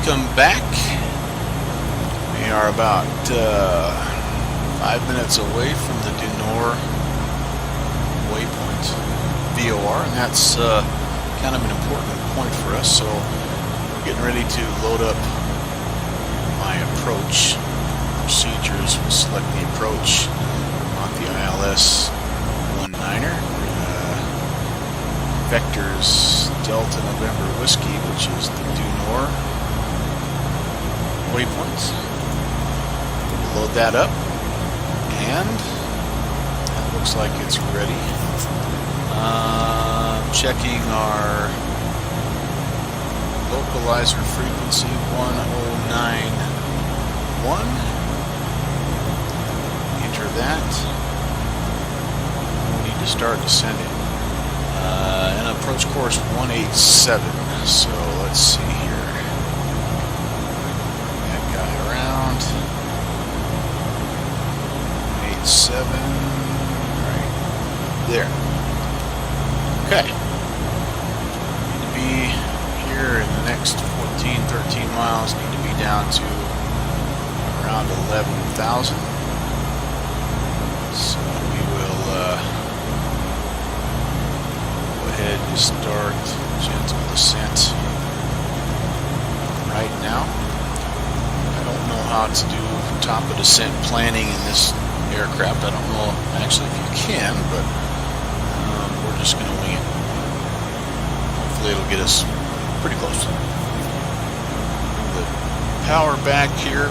Welcome back. We are about 5 minutes away from the Du Nord waypoint, VOR, and that's kind of an important point for us. So we're getting ready to load up my approach procedures. We'll select the approach on the ILS 19er. Vectors Delta November Whiskey, which is the Du Nord waypoints. We'll load that up, and that looks like it's ready. Checking our localizer frequency 1091. Enter that. We need to start descending. And approach course 187. So let's see here. That guy around 187. Right there. Okay. Need to be here in the next 13 miles. Need to be down to around 11,000. So we will ahead and start gentle descent right now. I don't know how to do top of descent planning in this aircraft. I don't know actually if you can, but we're just going to wing it. Hopefully it'll get us pretty close. The power back here,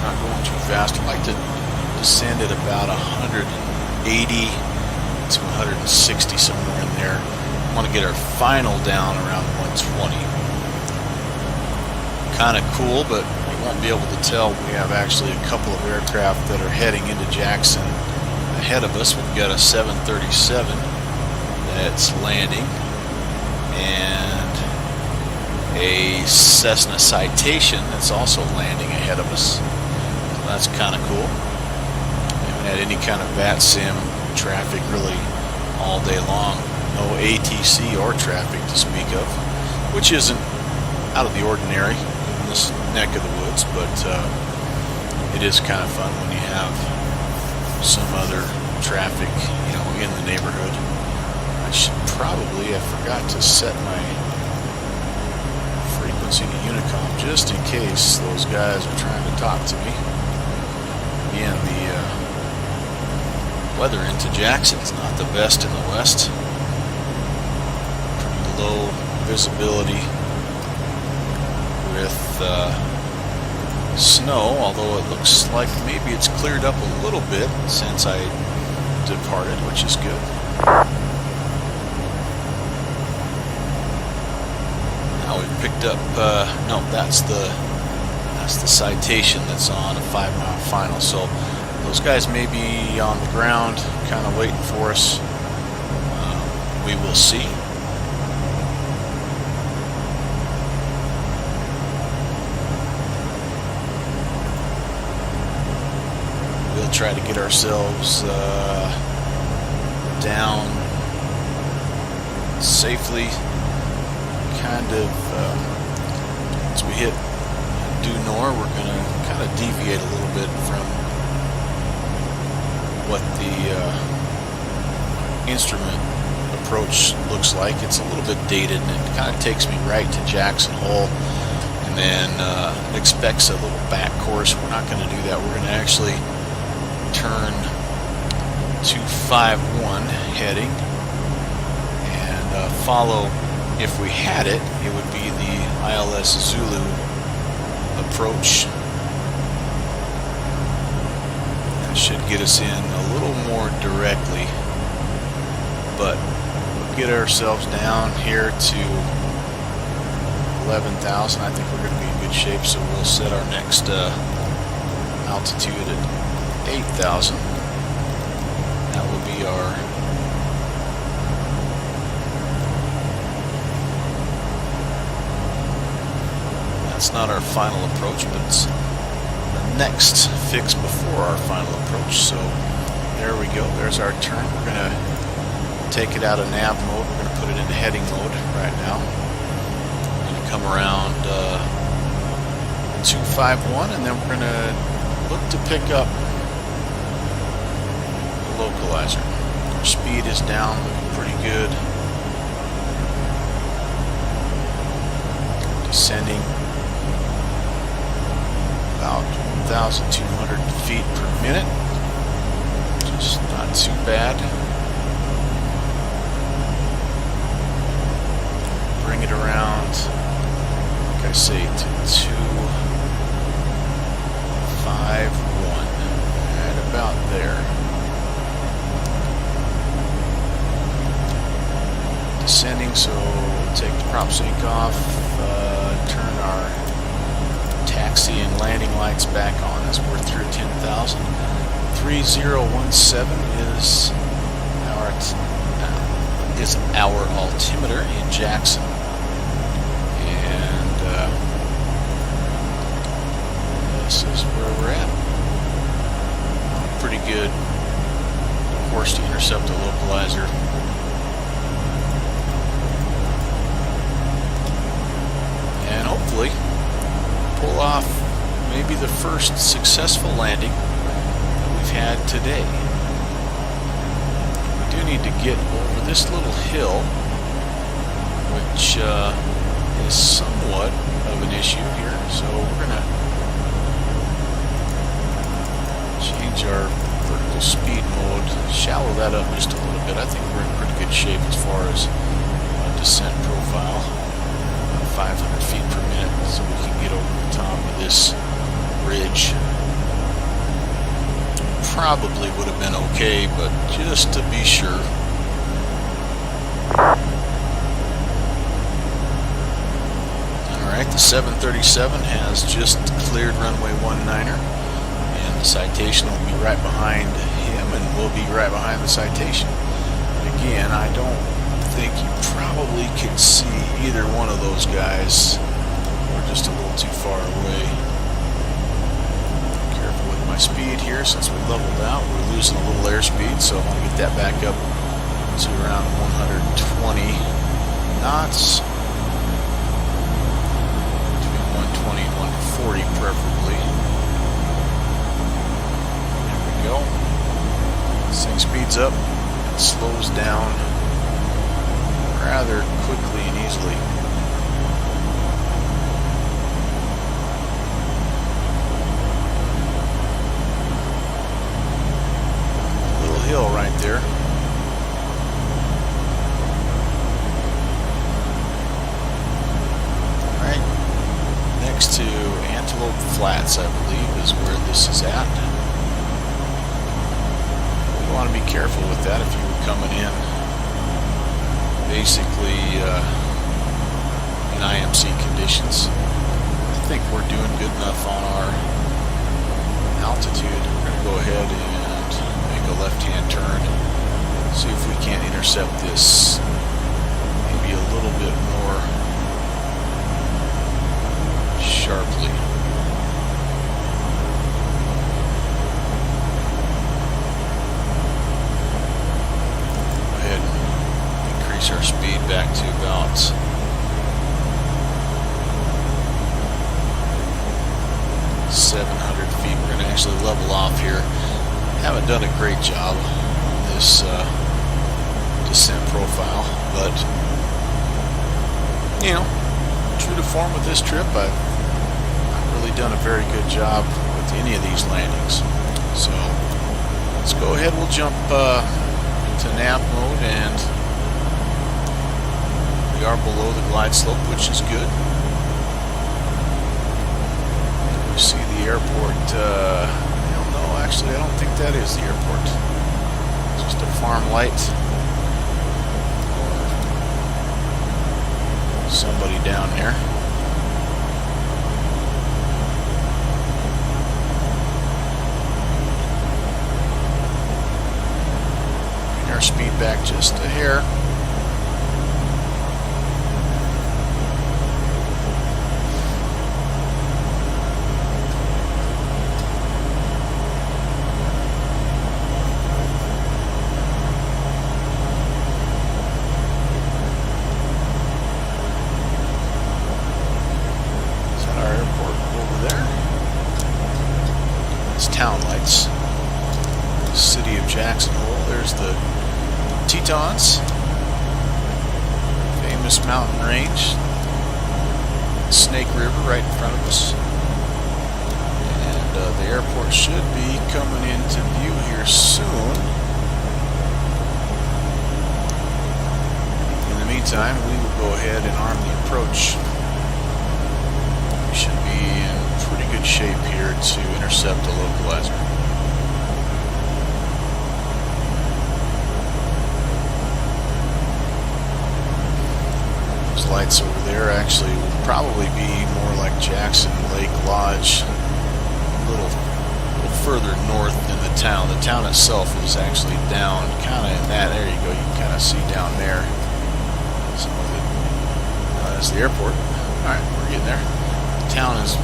not going too fast. I like to descend at about 180 to 160, somewhere in there. I want to get our final down around 120. Kind of cool, but you won't be able to tell. We have actually a couple of aircraft that are heading into Jackson ahead of us. We've got a 737 that's landing and a Cessna Citation that's also landing ahead of us. So that's kind of cool. We haven't had any kind of VATSIM traffic really all day long. No ATC or traffic to speak of, which isn't out of the ordinary in this neck of the woods, but it is kind of fun when you have some other traffic, you know, in the neighborhood. I should probably, I forgot to set my frequency to Unicom just in case those guys are trying to talk to me. Again, the weather into Jackson is not the best in the west. Pretty low visibility with snow, although it looks like maybe it's cleared up a little bit since I departed, which is good. Now we've picked up, no, that's the Citation that's on a 5-mile final. So those guys may be on the ground, kind of waiting for us. We will see. We'll try to get ourselves down safely. Kind of, once we hit Du Nord, we're going to kind of deviate a little bit from what the instrument approach looks like. It's a little bit dated, and it kind of takes me right to Jackson Hole, and then it expects a little back course. We're not going to do that. We're going to actually turn 251 heading and follow. If we had it, it would be the ILS Zulu approach. Should get us in a little more directly, but we'll get ourselves down here to 11,000. I think we're going to be in good shape, so we'll set our next altitude at 8,000. That will be our that's not our final approach, but it's next fix before our final approach. So there we go. There's our turn. We're going to take it out of nav mode. We're going to put it into heading mode right now. come around 251, and then we're going to look to pick up the localizer. Our speed is down, looking pretty good. Descending about 1,200 feet per minute. Just not too bad. Bring it around, like I say, to 251. Right about there. Descending, so we'll take the prop sync off, turn our taxi and landing lights back on as we're through 10,000. 3017 is our altimeter in Jackson, and this is where we're at. Pretty good course to intercept the localizer. And hopefully pull off maybe the first successful landing that we've had today. We do need to get over this little hill, which is somewhat of an issue here, so we're going to change our vertical speed mode, shallow that up just a little bit. I think we're in pretty good shape as far as descent profile. 500 feet per minute, so we can get over the top of this ridge. Probably would have been okay, but just to be sure. Alright, the 737 has just cleared runway 19er, and the Citation will be right behind him, and we'll be right behind the Citation. Again, I don't think you probably can see either one of those guys. We're just a little too far away. Careful with my speed here since we leveled out. We're losing a little airspeed, so I want to get that back up to around 120 knots. Between 120 and 140 preferably. There we go. This thing speeds up and slows down rather quickly and easily. Little hill right there. Alright, next to Antelope Flats, I believe, is where this is at. We want to be careful with that if you were coming in basically in IMC conditions. I think we're doing good enough on our altitude. We're going to go ahead and make a left-hand turn, see if we can't intercept this maybe a little bit more sharply. Our speed back to about 700 feet. We're going to actually level off here. Haven't done a great job on this descent profile, but you know, true to form with this trip, I've really done a very good job with any of these landings. So let's go ahead. We'll jump into nav mode, and we are below the glide slope, which is good. We see the airport. No, actually, I don't think that is the airport. It's just a farm light. Or somebody down there. Bring our speed back just a hair. the Tetons, famous mountain range, Snake River right in front of us. And the airport should be coming into view here soon. In the meantime, we will go ahead and arm the approach. We should be in pretty good shape here to intercept the localizer. Those lights over there actually will probably be more like Jackson Lake Lodge, a little further north than the town. The town itself is actually down kind of in that. There you go. You can kind of see down there. Some of it. That's the airport. All right, we're getting there. The town is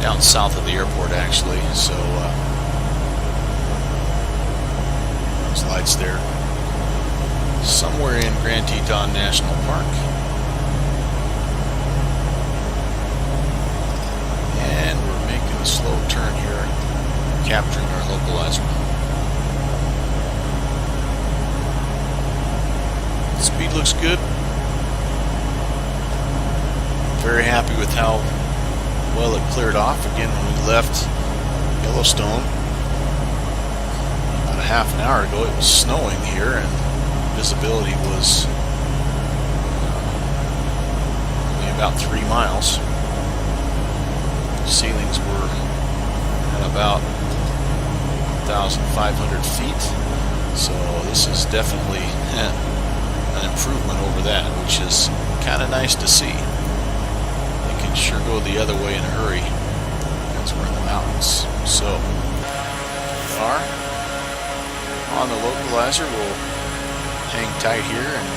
down south of the airport, actually. So those lights there, somewhere in Grand Teton National Park. And we're making a slow turn here, capturing our localizer. The speed looks good. Very happy with how well it cleared off. Again, when we left Yellowstone about a half an hour ago, it was snowing here and visibility was only about 3 miles. Ceilings were at about 1,500 feet, so this is definitely an improvement over that, which is kind of nice to see. It can sure go the other way in a hurry as we're in the mountains. So we are on the localizer. We'll hang tight here and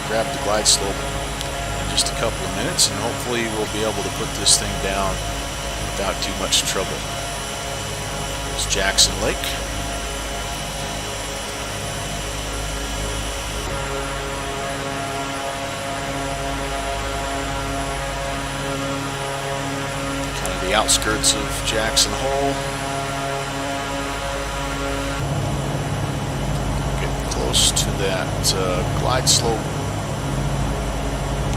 grab the glide slope in just a couple of minutes, and hopefully we'll be able to put this thing down without too much trouble. There's Jackson Lake. Kind of the outskirts of Jackson Hole. Getting close to that glide slope.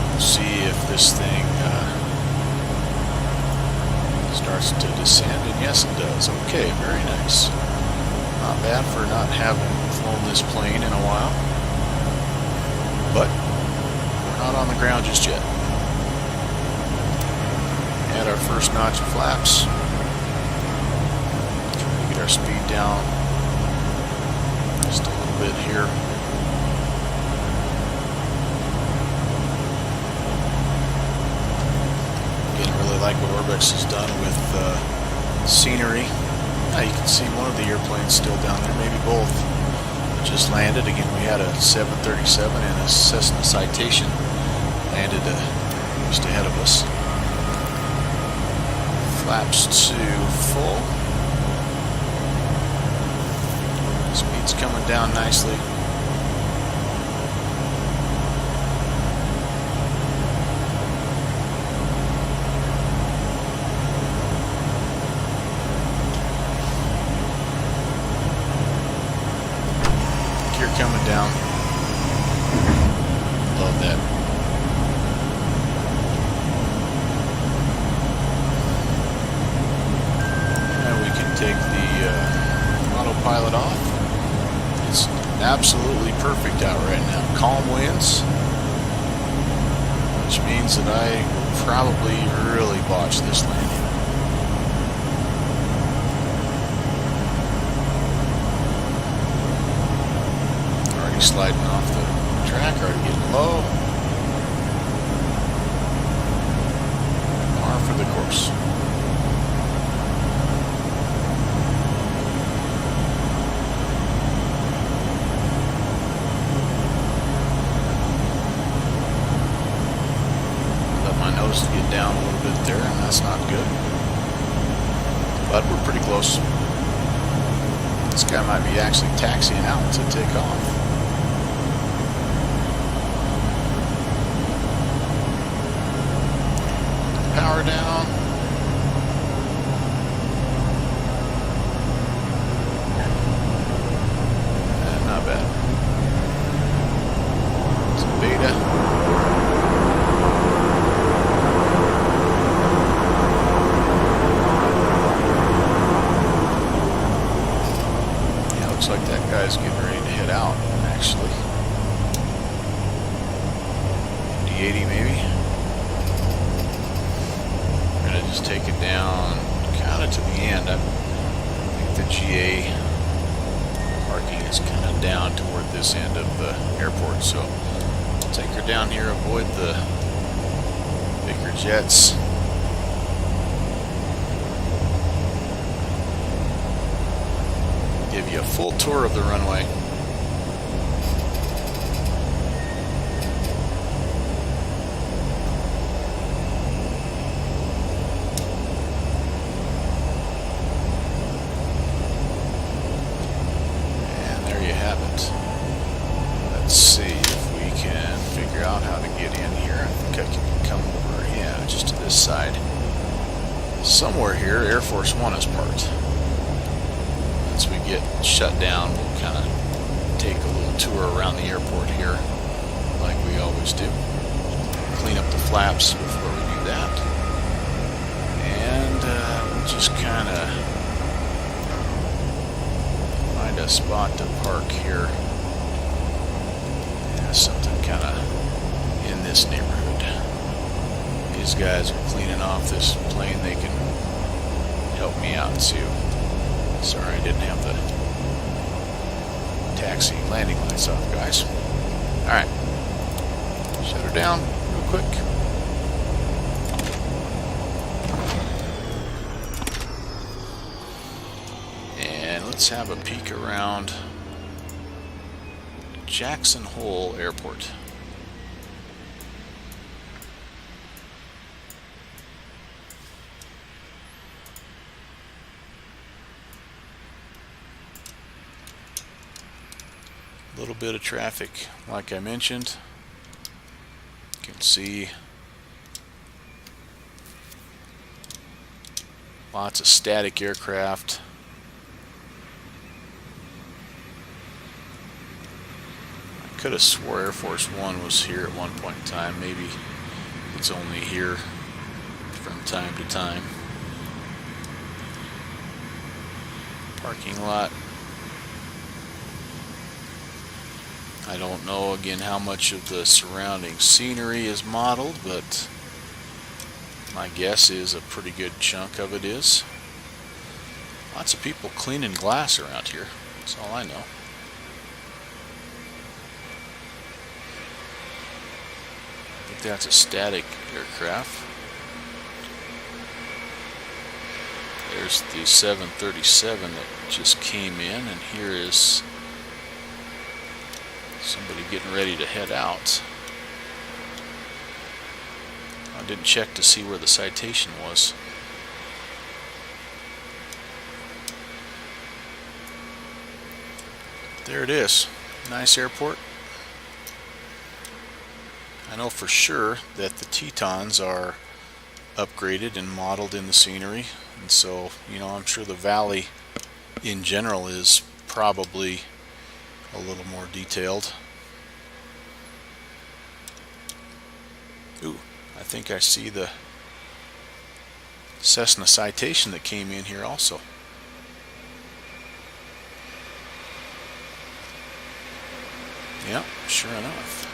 We'll see if this thing starts to descend, and yes it does. Okay, very nice. Not bad for not having flown this plane in a while, but we're not on the ground just yet. Add our first notch of flaps. Try to get our speed down just a little bit here. Like what Orbex has done with scenery. Now you can see one of the airplanes still down there, maybe both. Just landed. Again, we had a 737 and a Cessna Citation landed just ahead of us. Flaps to full. Speed's coming down nicely. Coming down. Love that. And we can take the autopilot off. It's absolutely perfect out right now. Calm winds, which means that I will probably really botch this landing. Sliding off the track, already getting low. Par for the course. Let my nose get down a little bit there, and that's not good. But we're pretty close. This guy might be actually taxiing out to take off. Power down. Not bad. 80 maybe. We're going to just take it down kind of to the end. I think the GA parking is kind of down toward this end of the airport, so I'll take her down here, avoid the bigger jets. Give you a full tour of the runway. And there you have it. Let's see if we can figure out how to get in here. I think I can come over, yeah, just to this side. Somewhere here, Air Force One is parked. Once we get shut down, we'll kind of take a little tour around the airport here, like we always do. Clean up the flaps before we do that. And we'll just kind of find a spot to park here. Yeah, something kind of in this neighborhood. These guys are cleaning off this plane. They can help me out too. Sorry, I didn't have the taxi landing lights off, guys. Alright. Shut her down real quick. And let's have a peek around Jackson Hole Airport. A little bit of traffic, like I mentioned. You can see lots of static aircraft. I could have swore Air Force One was here at one point in time. Maybe it's only here from time to time. Parking lot. I don't know again how much of the surrounding scenery is modeled, but my guess is a pretty good chunk of it is. Lots of people cleaning glass around here. That's all I know. I think that's a static aircraft. There's the 737 that just came in, and here is somebody getting ready to head out. I didn't check to see where the citation was. There it is. Nice airport. I know for sure that the Tetons are upgraded and modeled in the scenery, and so, you know, I'm sure the valley in general is probably a little more detailed. Ooh, I think I see the Cessna Citation that came in here also. Yep, sure enough.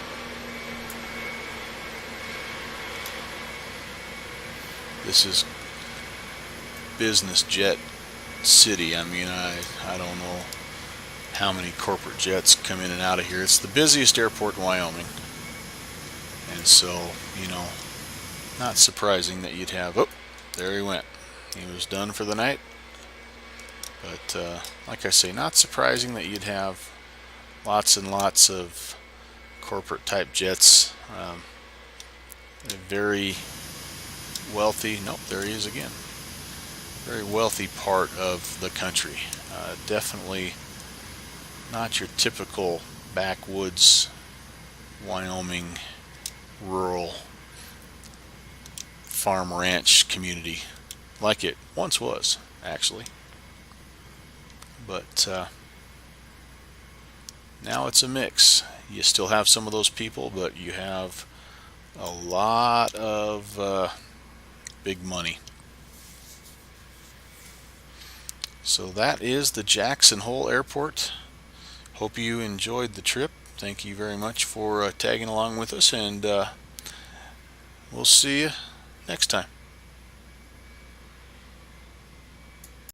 This is business jet city. I mean, I don't know how many corporate jets come in and out of here. It's the busiest airport in Wyoming, and so, you know, not surprising that you'd have, oh, there he went, he was done for the night. But like I say, not surprising that you'd have lots and lots of corporate type jets. A very wealthy, nope, there he is again, very wealthy part of the country. Definitely not your typical backwoods Wyoming rural farm ranch community like it once was, actually. But now it's a mix. You still have some of those people, but you have a lot of big money. So that is the Jackson Hole Airport. Hope you enjoyed the trip. Thank you very much for tagging along with us, and we'll see you next time.